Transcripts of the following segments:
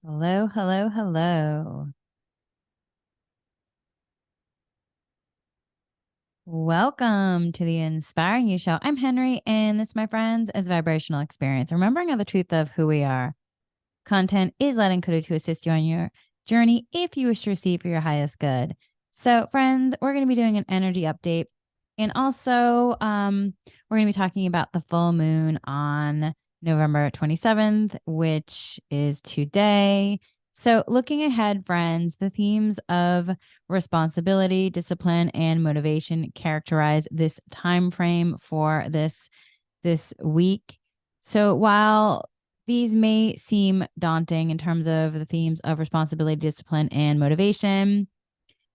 Hello, hello, hello. Welcome to the Inspiring You Show. I'm Henry, and this, my friends, is vibrational experience. Remembering the truth of who we are. Content is led and coded to assist you on your journey if you wish to receive for your highest good. So, friends, we're going to be doing an energy update. And also, we're going to be talking about the full moon on November 27th, which is today. So, looking ahead, friends, the themes of responsibility, discipline, and motivation characterize this time frame for this week. So, while these may seem daunting in terms of the themes of responsibility, discipline, and motivation,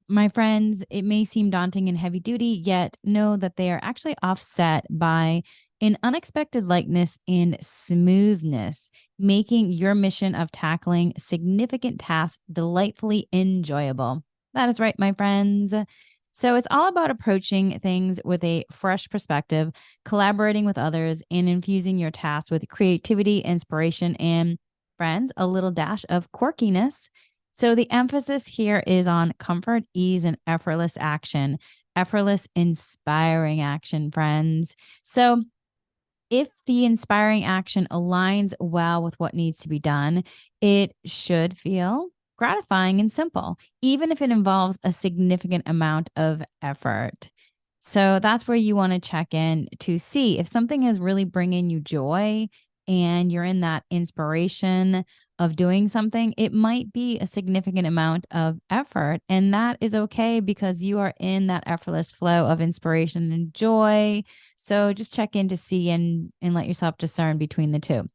my friends, it may seem daunting and heavy duty, yet know that they are actually offset by an unexpected lightness and smoothness, making your mission of tackling significant tasks delightfully enjoyable. That is right, my friends. So it's all about approaching things with a fresh perspective, collaborating with others, and infusing your tasks with creativity, inspiration, and friends, a little dash of quirkiness. So the emphasis here is on comfort, ease, and effortless action, effortless, inspiring action, friends. So if the inspiring action aligns well with what needs to be done, it should feel gratifying and simple, even if it involves a significant amount of effort. So that's where you want to check in to see if something is really bringing you joy and you're in that inspiration of doing something. It might be a significant amount of effort, and that is okay because you are in that effortless flow of inspiration and joy. So just check in to see and let yourself discern between the two.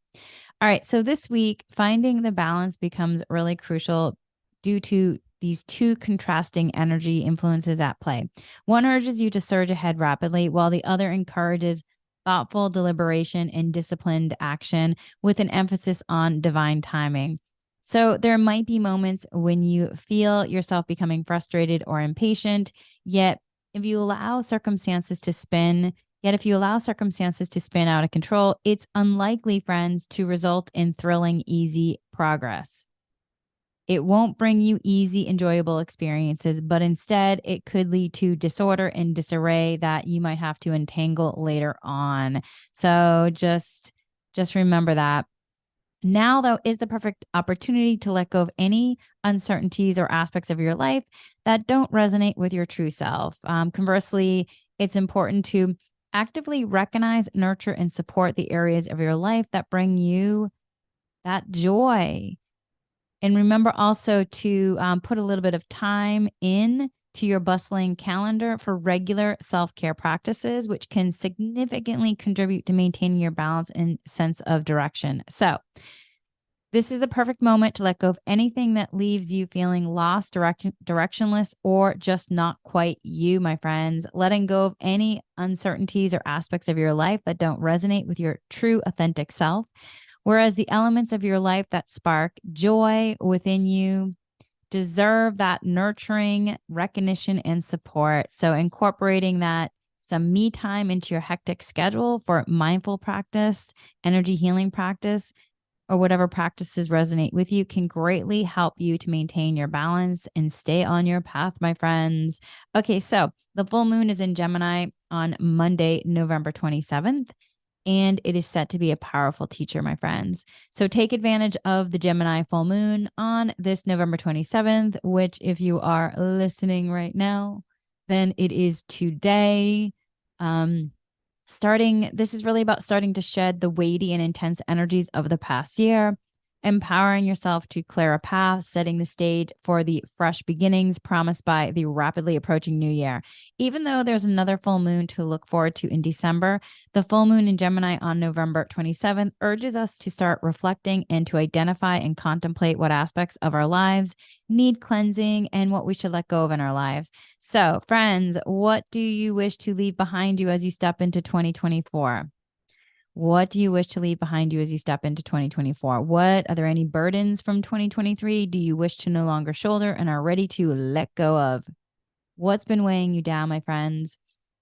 All right. So this week, finding the balance becomes really crucial due to these two contrasting energy influences at play. One urges you to surge ahead rapidly, while the other encourages thoughtful deliberation and disciplined action with an emphasis on divine timing. So there might be moments when you feel yourself becoming frustrated or impatient, yet if you allow circumstances to spin Yet, if you allow circumstances to spin out of control, it's unlikely, friends, to result in thrilling, easy progress. It won't bring you easy, enjoyable experiences, but instead it could lead to disorder and disarray that you might have to entangle later on. So just remember that. Now, though, is the perfect opportunity to let go of any uncertainties or aspects of your life that don't resonate with your true self. Conversely, it's important to actively recognize, nurture, and support the areas of your life that bring you that joy. And remember also to put a little bit of time in to your bustling calendar for regular self-care practices, which can significantly contribute to maintaining your balance and sense of direction. So this is the perfect moment to let go of anything that leaves you feeling lost, directionless, or just not quite you, my friends. Letting go of any uncertainties or aspects of your life that don't resonate with your true, authentic self. Whereas the elements of your life that spark joy within you deserve that nurturing recognition and support. So, incorporating that some me time into your hectic schedule for mindful practice, energy healing practice, or whatever practices resonate with you can greatly help you to maintain your balance and stay on your path, my friends. Okay, so the full moon is in Gemini on Monday, November 27th, and it is set to be a powerful teacher, my friends. So take advantage of the Gemini full moon on this November 27th, which, if you are listening right now, then it is today. This is really about starting to shed the weighty and intense energies of the past year, empowering yourself to clear a path, setting the stage for the fresh beginnings promised by the rapidly approaching new year. Even though there's another full moon to look forward to in December, the full moon in Gemini on November 27th urges us to start reflecting and to identify and contemplate what aspects of our lives need cleansing and what we should let go of in our lives. So, friends, what do you wish to leave behind you as you step into 2024? What do you wish to leave behind you as you step into 2024? Are there any burdens from 2023 do you wish to no longer shoulder and are ready to let go of? What's been weighing you down, my friends?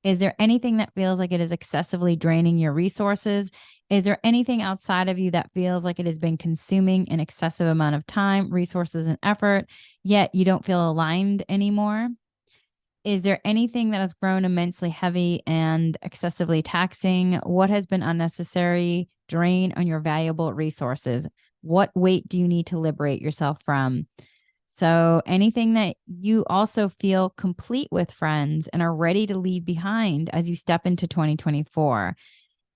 Is there anything that feels like it is excessively draining your resources? Is there anything outside of you that feels like it has been consuming an excessive amount of time, resources, and effort, yet you don't feel aligned anymore? Is there anything that has grown immensely heavy and excessively taxing? What has been unnecessary drain on your valuable resources? What weight do you need to liberate yourself from? So anything that you also feel complete with, friends, and are ready to leave behind as you step into 2024.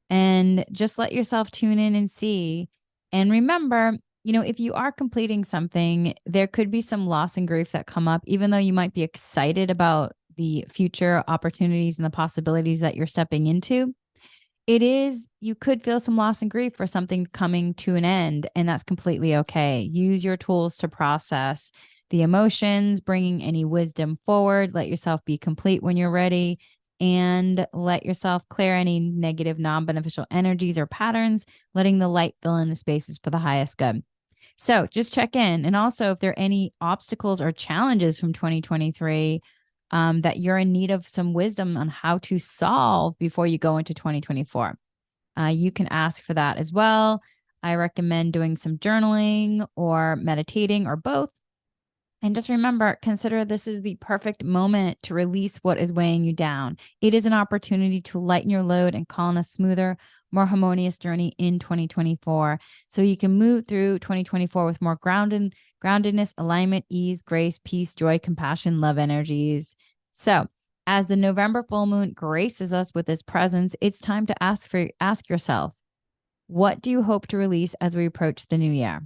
And just let yourself tune in and see. And remember, if you are completing something, there could be some loss and grief that come up, even though you might be excited about the future opportunities and the possibilities that you're stepping into. You could feel some loss and grief for something coming to an end, and that's completely okay. Use your tools to process the emotions, bringing any wisdom forward. Let yourself be complete when you're ready, and let yourself clear any negative, non-beneficial energies or patterns, letting the light fill in the spaces for the highest good. So just check in. And also, if there are any obstacles or challenges from 2023 that you're in need of some wisdom on how to solve before you go into 2024, you can ask for that as well. I recommend doing some journaling or meditating or both. And just remember, consider this is the perfect moment to release what is weighing you down. It is an opportunity to lighten your load and call on a smoother, more harmonious journey in 2024. So you can move through 2024 with more groundedness, alignment, ease, grace, peace, joy, compassion, love energies. So as the November full moon graces us with this presence, it's time to ask yourself, what do you hope to release as we approach the new year?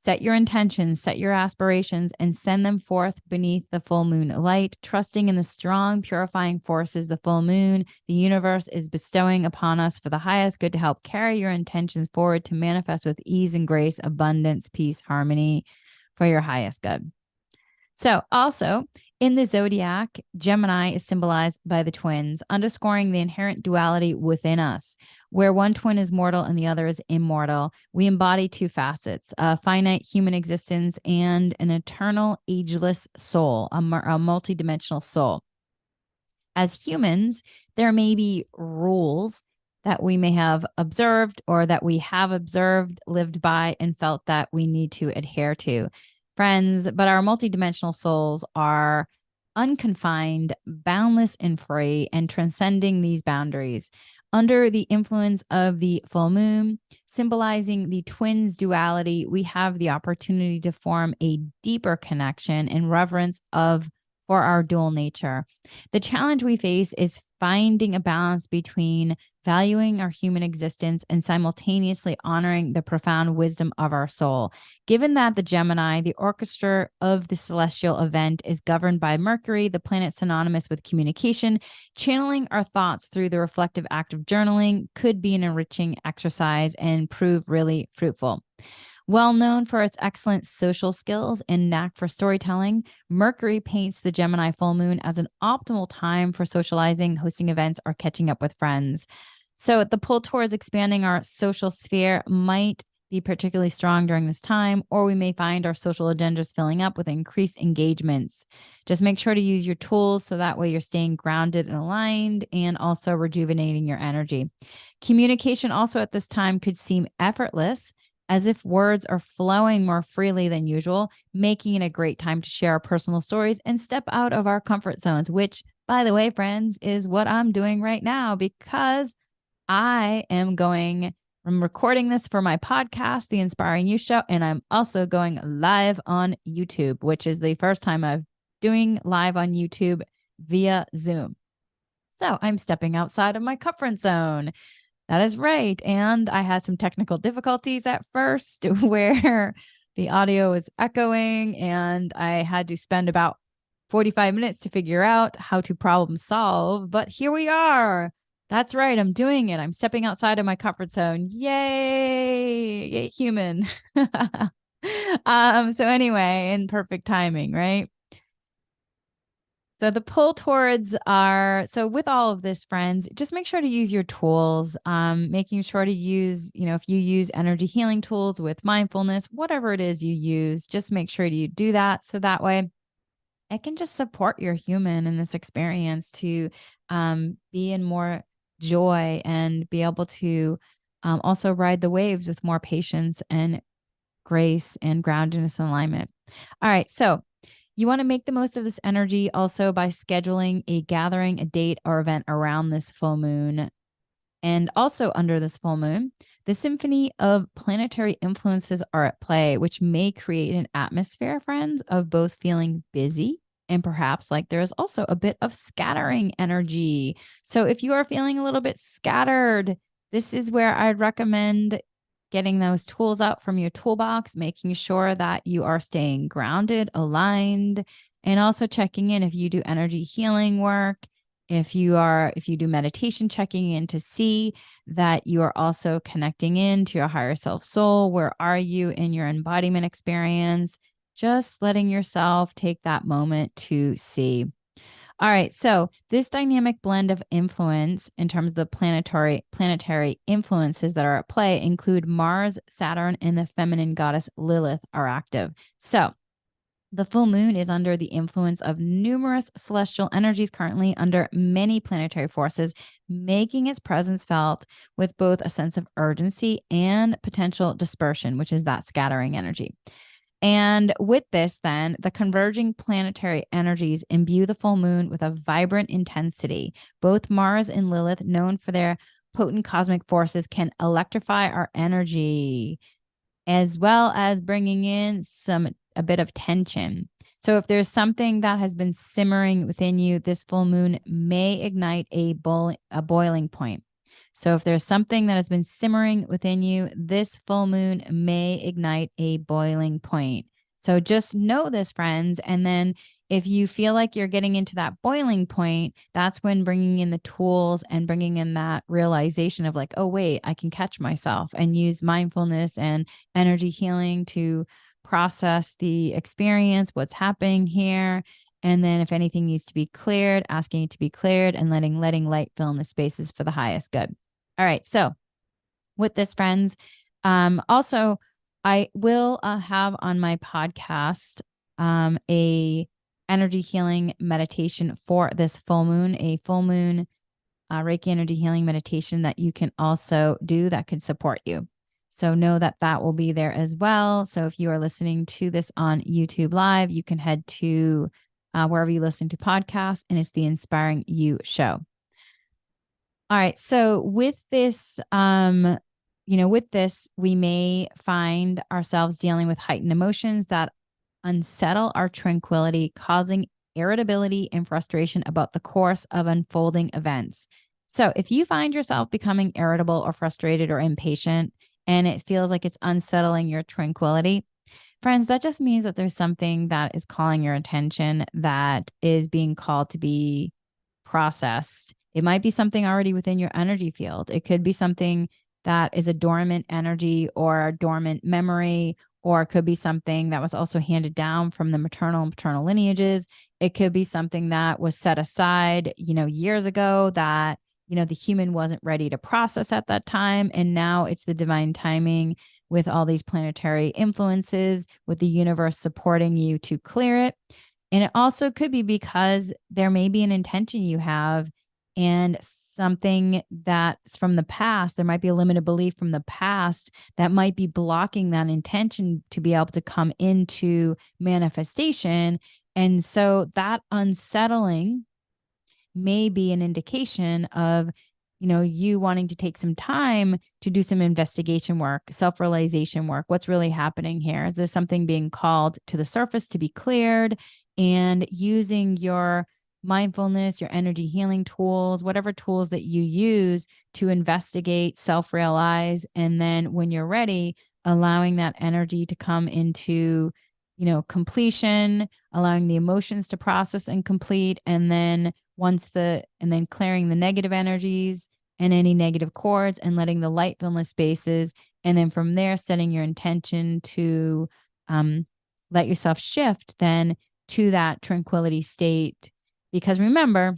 Set your intentions, set your aspirations, and send them forth beneath the full moon light, trusting in the strong, purifying forces the full moon, the universe is bestowing upon us for the highest good to help carry your intentions forward to manifest with ease and grace, abundance, peace, harmony for your highest good. So also in the zodiac, Gemini is symbolized by the twins, underscoring the inherent duality within us, where one twin is mortal and the other is immortal. We embody two facets, a finite human existence and an eternal, ageless soul, a multidimensional soul. As humans, there may be rules that we may have observed or that we have observed, lived by, and felt that we need to adhere to. Friends, but our multidimensional souls are unconfined, boundless, and free, and transcending these boundaries. Under the influence of the full moon, symbolizing the twins' duality, we have the opportunity to form a deeper connection and reverence for our dual nature. The challenge we face is finding a balance between valuing our human existence and simultaneously honoring the profound wisdom of our soul. Given that the Gemini, the orchestra of the celestial event, is governed by Mercury, the planet synonymous with communication, channeling our thoughts through the reflective act of journaling could be an enriching exercise and prove really fruitful. Well known for its excellent social skills and knack for storytelling, Mercury paints the Gemini full moon as an optimal time for socializing, hosting events, or catching up with friends. So the pull towards expanding our social sphere might be particularly strong during this time, or we may find our social agendas filling up with increased engagements. Just make sure to use your tools so that way you're staying grounded and aligned and also rejuvenating your energy. Communication also at this time could seem effortless, as if words are flowing more freely than usual, making it a great time to share our personal stories and step out of our comfort zones, which, by the way, friends, is what I'm doing right now because I'm recording this for my podcast, The Inspiring You Show, and I'm also going live on YouTube, which is the first time I'm doing live on YouTube via Zoom. So I'm stepping outside of my comfort zone. That is right. And I had some technical difficulties at first where the audio was echoing, and I had to spend about 45 minutes to figure out how to problem solve. But here we are. That's right. I'm doing it. I'm stepping outside of my comfort zone. Yay. Yay, human. So anyway, in perfect timing, right? So the pull towards so with all of this, friends, just make sure to use your tools, making sure to use, if you use energy healing tools with mindfulness, whatever it is you use, just make sure you do that. So that way it can just support your human in this experience to be in more joy and be able to also ride the waves with more patience and grace and groundedness and alignment. All right. So you want to make the most of this energy also by scheduling a gathering, a date, or event around this full moon. And also under this full moon, the symphony of planetary influences are at play, which may create an atmosphere, friends, of both feeling busy and perhaps like there's also a bit of scattering energy. So if you are feeling a little bit scattered, this is where I'd recommend getting those tools out from your toolbox, making sure that you are staying grounded, aligned, and also checking in if you do energy healing work. If you do meditation, checking in to see that you are also connecting in to your higher self soul. Where are you in your embodiment experience? Just letting yourself take that moment to see. All right. So this dynamic blend of influence in terms of the planetary influences that are at play include Mars, Saturn, and the feminine goddess Lilith are active. So the full moon is under the influence of numerous celestial energies currently under many planetary forces, making its presence felt with both a sense of urgency and potential dispersion, which is that scattering energy. And with this, then, the converging planetary energies imbue the full moon with a vibrant intensity. Both Mars and Lilith, known for their potent cosmic forces, can electrify our energy, as well as bringing in a bit of tension. So if there's something that has been simmering within you, this full moon may ignite a boiling point. So if there's something that has been simmering within you, this full moon may ignite a boiling point. So just know this, friends. And then if you feel like you're getting into that boiling point, that's when bringing in the tools and bringing in that realization of like, oh, wait, I can catch myself, and use mindfulness and energy healing to process the experience, what's happening here. And then if anything needs to be cleared, asking it to be cleared, and letting light fill in the spaces for the highest good. All right. So with this, friends, also, I will have on my podcast a energy healing meditation for this full moon, a full moon Reiki energy healing meditation that you can also do that could support you. So know that that will be there as well. So if you are listening to this on YouTube Live, you can head to wherever you listen to podcasts, and it's the Inspiring You Show. All right. So with this, we may find ourselves dealing with heightened emotions that unsettle our tranquility, causing irritability and frustration about the course of unfolding events. So if you find yourself becoming irritable or frustrated or impatient, and it feels like it's unsettling your tranquility, friends, that just means that there's something that is calling your attention that is being called to be processed. It might be something already within your energy field. It could be something that is a dormant energy or a dormant memory, or it could be something that was also handed down from the maternal and paternal lineages. It could be something that was set aside, years ago that, the human wasn't ready to process at that time. And now it's the divine timing with all these planetary influences, with the universe supporting you to clear it. And it also could be because there may be an intention you have and something that's from the past. There might be a limited belief from the past that might be blocking that intention to be able to come into manifestation. And so that unsettling may be an indication of, you wanting to take some time to do some investigation work, self-realization work. What's really happening here? Is there something being called to the surface to be cleared? And using your mindfulness, your energy healing tools, whatever tools that you use to investigate, self-realize, and then when you're ready, allowing that energy to come into, completion, allowing the emotions to process and complete, and then clearing the negative energies and any negative cords, and letting the light fill in the spaces. And then from there, setting your intention to let yourself shift then to that tranquility state. Because remember,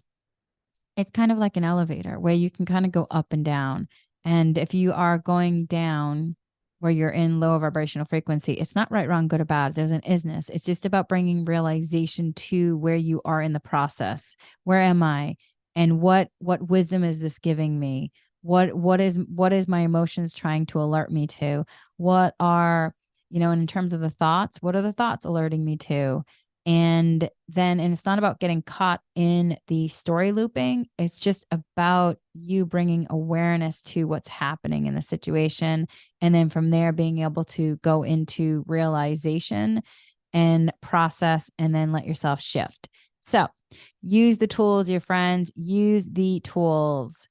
it's kind of like an elevator where you can kind of go up and down. And if you are going down, where you're in low vibrational frequency. It's not right, wrong, good or bad. There's an isness. It's just about bringing realization to where you are in the process. Where am I? And what wisdom is this giving me? What is my emotions trying to alert me to? What are, in terms of the thoughts, what are the thoughts alerting me to? And it's not about getting caught in the story looping. It's just about you bringing awareness to what's happening in the situation. And then from there, being able to go into realization and process, and then let yourself shift. So use the tools, your friends, use the tools.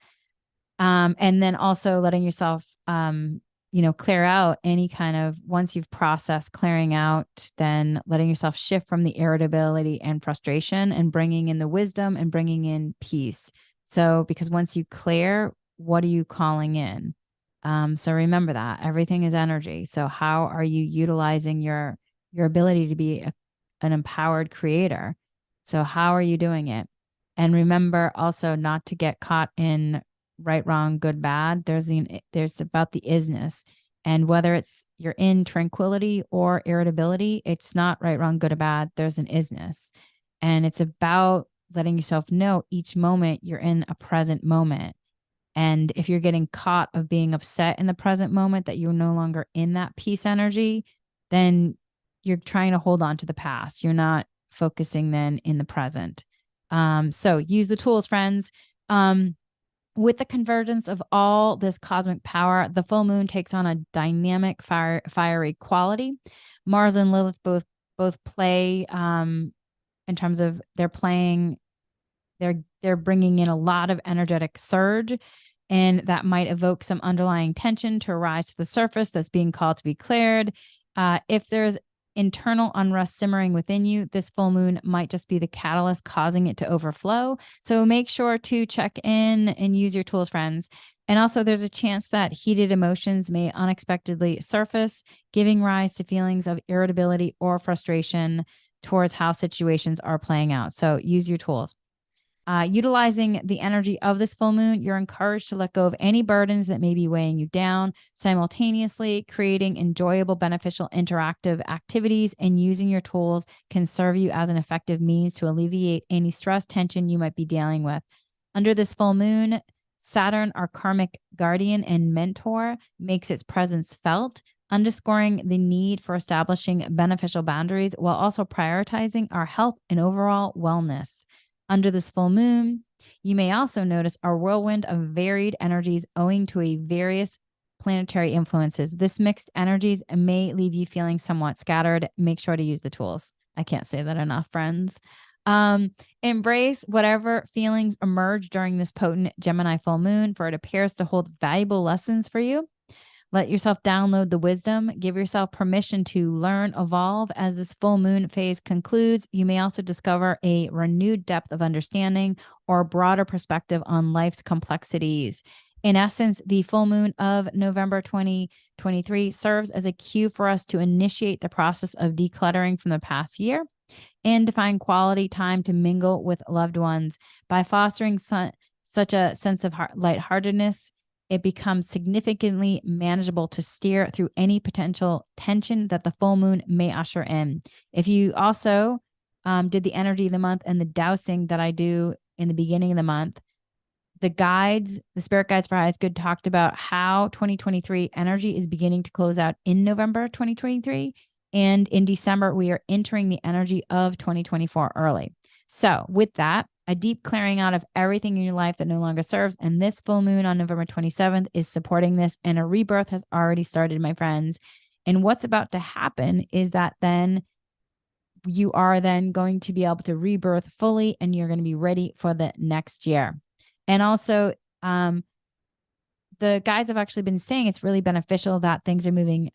And then also letting yourself, clear out any kind of, once you've processed clearing out, then letting yourself shift from the irritability and frustration and bringing in the wisdom and bringing in peace. So, because once you clear, what are you calling in? So remember that everything is energy. So how are you utilizing your ability to be an empowered creator? So how are you doing it? And remember also not to get caught in right, wrong, good, bad. There's about the isness. And whether it's you're in tranquility or irritability, it's not right, wrong, good or bad. There's an isness. And it's about letting yourself know each moment you're in a present moment. And if you're getting caught of being upset in the present moment, that you're no longer in that peace energy, then you're trying to hold on to the past. You're not focusing then in the present. So use the tools, friends. With the convergence of all this cosmic power, the full moon takes on a dynamic, fiery quality. Mars and Lilith both play, in terms of they're bringing in a lot of energetic surge, and that might evoke some underlying tension to arise to the surface that's being called to be cleared. If there's internal unrest simmering within you, this full moon might just be the catalyst causing it to overflow. So make sure to check in and use your tools, friends. And also, there's a chance that heated emotions may unexpectedly surface, giving rise to feelings of irritability or frustration towards how situations are playing out. So use your tools. Utilizing the energy of this full moon, you're encouraged to let go of any burdens that may be weighing you down, simultaneously creating enjoyable, beneficial, interactive activities, and using your tools can serve you as an effective means to alleviate any stress, tension you might be dealing with. Under this full moon, Saturn, our karmic guardian and mentor, makes its presence felt, underscoring the need for establishing beneficial boundaries while also prioritizing our health and overall wellness. Under this full moon, you may also notice a whirlwind of varied energies owing to a various planetary influences. This mixed energies may leave you feeling somewhat scattered. Make sure to use the tools. I can't say that enough, friends. Embrace whatever feelings emerge during this potent Gemini full moon, for it appears to hold valuable lessons for you. Let yourself download the wisdom. Give yourself permission to learn, evolve. As this full moon phase concludes, you may also discover a renewed depth of understanding or a broader perspective on life's complexities. In essence, the full moon of November 2023 serves as a cue for us to initiate the process of decluttering from the past year and to find quality time to mingle with loved ones. By fostering such a sense of lightheartedness, it becomes significantly manageable to steer through any potential tension that the full moon may usher in. If you also did the energy of the month and the dowsing that I do in the beginning of the month, the spirit guides for highest good talked about how 2023 energy is beginning to close out in November 2023. And in December, we are entering the energy of 2024 early. So with that, a deep clearing out of everything in your life that no longer serves. And this full moon on November 27th is supporting this. And a rebirth has already started, my friends. And what's about to happen is that then you are then going to be able to rebirth fully, and you're going to be ready for the next year. And also, the guides have actually been saying it's really beneficial that things are moving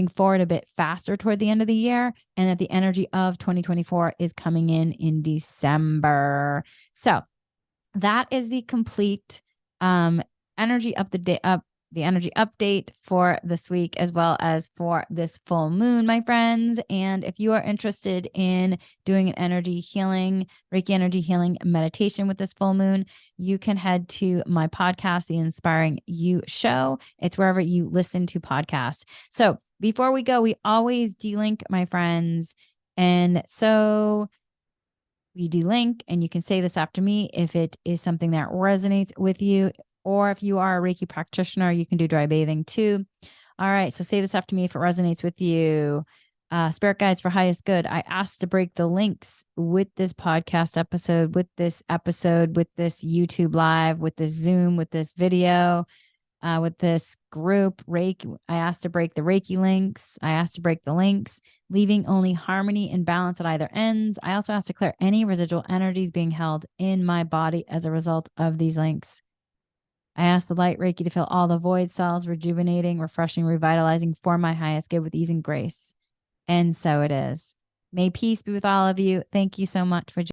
forward a bit faster toward the end of the year, and that the energy of 2024 is coming in December. So that is the complete energy up the energy update for this week, as well as for this full moon, my friends. And if you are interested in doing an energy healing, Reiki energy healing meditation with this full moon, you can head to my podcast, The Inspiring You Show. It's wherever you listen to podcasts. So before we go, we always delink, my friends. And so we delink, and you can say this after me if it is something that resonates with you. Or if you are a Reiki practitioner, you can do dry bathing too. All right. So say this after me if it resonates with you. Spirit guides for highest good. I asked to break the links with this podcast episode, with this YouTube live, with this Zoom, with this video, with this group Reiki. I asked to break the Reiki links. I asked to break the links, leaving only harmony and balance at either ends. I also asked to clear any residual energies being held in my body as a result of these links. I ask the light Reiki to fill all the void cells, rejuvenating, refreshing, revitalizing for my highest good with ease and grace. And so it is. May peace be with all of you. Thank you so much for